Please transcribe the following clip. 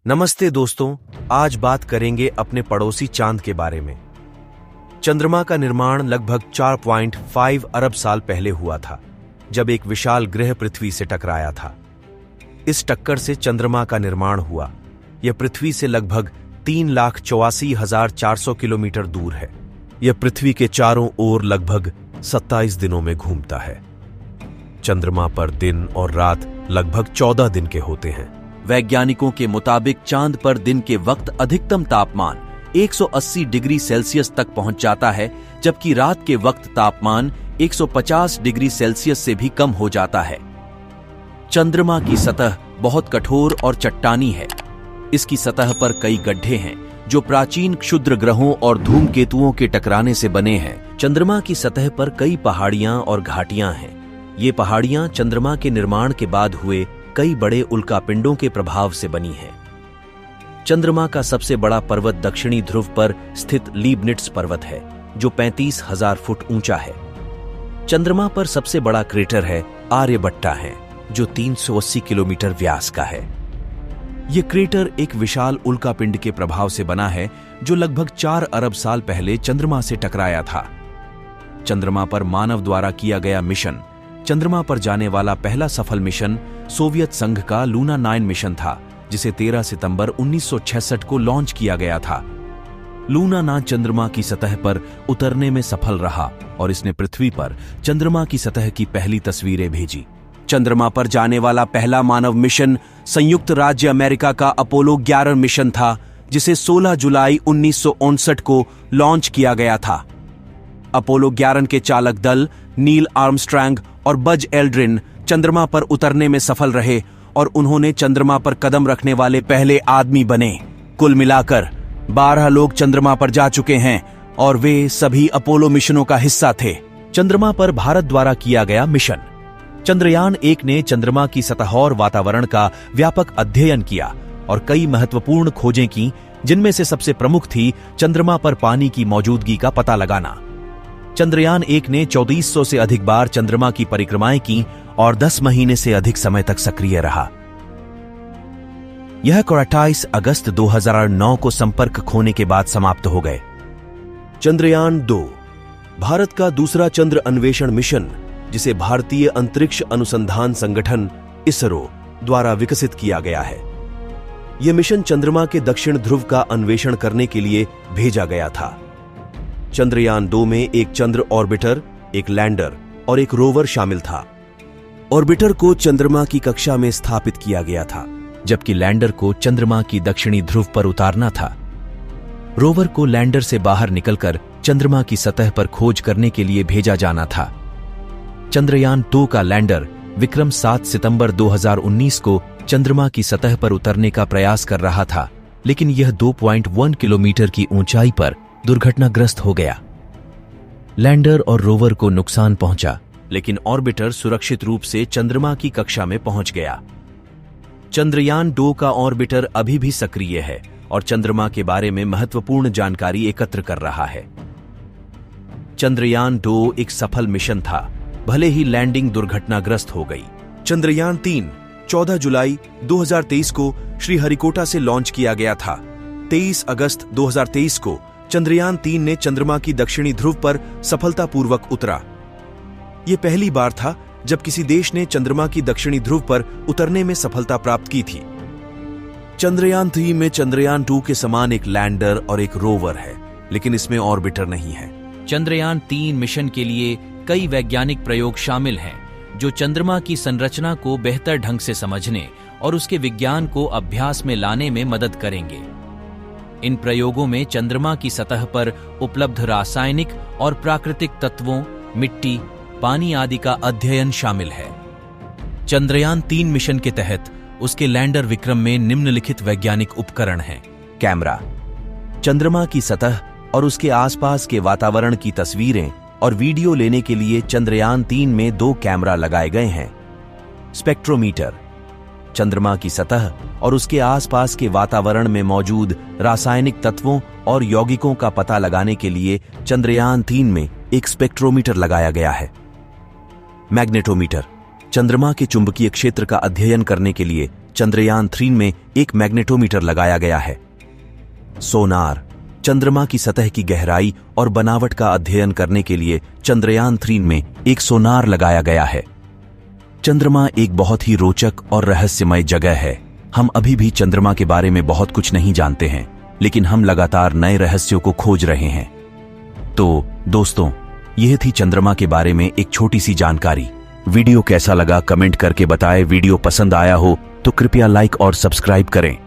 नमस्ते दोस्तों, आज बात करेंगे अपने पड़ोसी चांद के बारे में। चंद्रमा का निर्माण लगभग 4.5 अरब साल पहले हुआ था, जब एक विशाल ग्रह पृथ्वी से टकराया था। इस टक्कर से चंद्रमा का निर्माण हुआ। यह पृथ्वी से लगभग 3,84,400 किलोमीटर दूर है। यह पृथ्वी के चारों ओर लगभग 27 दिनों में घूमता है। चंद्रमा पर दिन और रात लगभग 14 दिन के होते हैं। वैज्ञानिकों के मुताबिक चांद पर दिन के वक्त अधिकतम तापमान 180 डिग्री सेल्सियस तक पहुंच जाता है, जबकि रात के वक्त तापमान 150 डिग्री सेल्सियस से भी कम हो जाता है। चंद्रमा की सतह बहुत कठोर और चट्टानी है। इसकी सतह पर कई गड्ढे हैं जो प्राचीन क्षुद्र ग्रहों और धूमकेतुओं के टकराने से बने हैं। चंद्रमा की सतह पर कई पहाड़ियां और घाटियां हैं। ये पहाड़ियां चंद्रमा के निर्माण के बाद हुए कई बड़े उल्कापिंडों के प्रभाव से बनी हैं। चंद्रमा का सबसे बड़ा पर्वत दक्षिणी ध्रुव पर स्थित लीबनिट्ज पर्वत है, जो 35,000 फुट ऊंचा है। चंद्रमा पर सबसे बड़ा क्रेटर है आर्यभट्टा है, जो 380 किलोमीटर व्यास का है। यह क्रेटर एक विशाल उल्कापिंड के प्रभाव से बना है, जो लगभग 4 अरब साल पहले चंद्रमा से टकराया था। चंद्रमा पर मानव द्वारा किया गया मिशन। चंद्रमा पर जाने वाला पहला सफल मिशन सोवियत संघ का लूना 9 मिशन था, जिसे 13 सितंबर 1966 को लॉन्च किया गया था। लूना 9 चंद्रमा की सतह पर उतरने में सफल रहा और इसने पृथ्वी पर चंद्रमा की सतह की पहली तस्वीरें भेजी। चंद्रमा पर जाने वाला पहला मानव मिशन संयुक्त राज्य अमेरिका का अपोलो 11 मिशन था, जिसे 16 जुलाई 1959 को लॉन्च किया गया था। अपोलो 11 के चालक दल नील आर्मस्ट्रांग और बज एल्ड्रिन चंद्रमा पर उतरने में सफल रहे और उन्होंने चंद्रमा पर कदम रखने वाले पहले आदमी बने। कुल मिलाकर 12 लोग चंद्रमा पर जा चुके हैं और वे सभी अपोलो मिशनों का हिस्सा थे। चंद्रमा पर भारत द्वारा किया गया मिशन। चंद्रयान 1 ने चंद्रमा की सतह और वातावरण का व्यापक अध्ययन किया और कई महत्वपूर्ण खोजें की, जिनमें से सबसे प्रमुख थी चंद्रमा पर पानी की मौजूदगी का पता लगाना। चंद्रयान 1 ने 2400 से अधिक बार चंद्रमा की परिक्रमाएं की और 10 महीने से अधिक समय तक सक्रिय रहा। यह 28 अगस्त 2009 को संपर्क खोने के बाद समाप्त हो गए। चंद्रयान 2 भारत का दूसरा चंद्र अन्वेषण मिशन, जिसे भारतीय अंतरिक्ष अनुसंधान संगठन इसरो द्वारा विकसित किया गया है। यह मिशन चंद्रमा के दक्षिण ध्रुव का अन्वेषण करने के लिए भेजा गया था। चंद्रयान 2 में एक चंद्र ऑर्बिटर, एक लैंडर और एक रोवर शामिल था। ऑर्बिटर को चंद्रमा की कक्षा में स्थापित किया गया था, जबकि लैंडर को चंद्रमा की दक्षिणी ध्रुव पर उतारना था। रोवर को लैंडर से बाहर निकलकर चंद्रमा की सतह पर खोज करने के लिए भेजा जाना था। चंद्रयान 2 का लैंडर विक्रम 7 सितंबर 2019 को चंद्रमा की सतह पर उतरने का प्रयास कर रहा था, लेकिन यह 2.1 किलोमीटर की ऊंचाई पर दुर्घटनाग्रस्त हो गया। लैंडर और रोवर को नुकसान पहुंचा, लेकिन ऑर्बिटर सुरक्षित रूप से चंद्रमा की कक्षा में पहुंच गया। चंद्रयान 2 का ऑर्बिटर अभी भी सक्रिय है और चंद्रमा के बारे में महत्वपूर्ण जानकारी एकत्र कर रहा है। चंद्रयान 2 एक सफल मिशन था, भले ही लैंडिंग दुर्घटनाग्रस्त हो गई। चंद्रयान 3 14 जुलाई 2023 को श्रीहरिकोटा से लॉन्च किया गया था। 23 अगस्त 2023 को चंद्रयान 3 ने चंद्रमा की दक्षिणी ध्रुव पर सफलतापूर्वक उतरा। यह पहली बार था जब किसी देश ने चंद्रमा की दक्षिणी ध्रुव पर उतरने में सफलता प्राप्त की थी। चंद्रयान 3 में चंद्रयान 2 के समान एक लैंडर और एक रोवर है, लेकिन इसमें ऑर्बिटर नहीं है। चंद्रयान 3 मिशन के लिए कई वैज्ञानिक प्रयोग शामिल हैं, जो चंद्रमा की संरचना को बेहतर ढंग से समझने और उसके विज्ञान को अभ्यास में लाने में मदद करेंगे। इन प्रयोगों में चंद्रमा की सतह पर उपलब्ध रासायनिक और प्राकृतिक तत्वों, मिट्टी, पानी आदि का अध्ययन शामिल है। चंद्रयान 3 मिशन के तहत उसके लैंडर विक्रम में निम्नलिखित वैज्ञानिक उपकरण हैं। कैमरा, चंद्रमा की सतह और उसके आसपास के वातावरण की तस्वीरें और वीडियो लेने के लिए चंद्रयान 3 में 2 कैमरा लगाए गए हैं। स्पेक्ट्रोमीटर, चंद्रमा की सतह और उसके आसपास के वातावरण में मौजूद रासायनिक तत्वों और यौगिकों का पता लगाने के लिए चंद्रयान 3 में एक स्पेक्ट्रोमीटर लगाया गया है। मैग्नेटोमीटर, चंद्रमा के चुंबकीय क्षेत्र का अध्ययन करने के लिए चंद्रयान 3 में एक मैग्नेटोमीटर लगाया गया है। सोनार, चंद्रमा की सतह की गहराई और बनावट का अध्ययन करने के लिए चंद्रयान 3 में एक सोनार लगाया गया है। चंद्रमा एक बहुत ही रोचक और रहस्यमय जगह है। हम अभी भी चंद्रमा के बारे में बहुत कुछ नहीं जानते हैं, लेकिन हम लगातार नए रहस्यों को खोज रहे हैं। तो दोस्तों, यह थी चंद्रमा के बारे में एक छोटी सी जानकारी। वीडियो कैसा लगा कमेंट करके बताएं। वीडियो पसंद आया हो तो कृपया लाइक और सब्सक्राइब करें।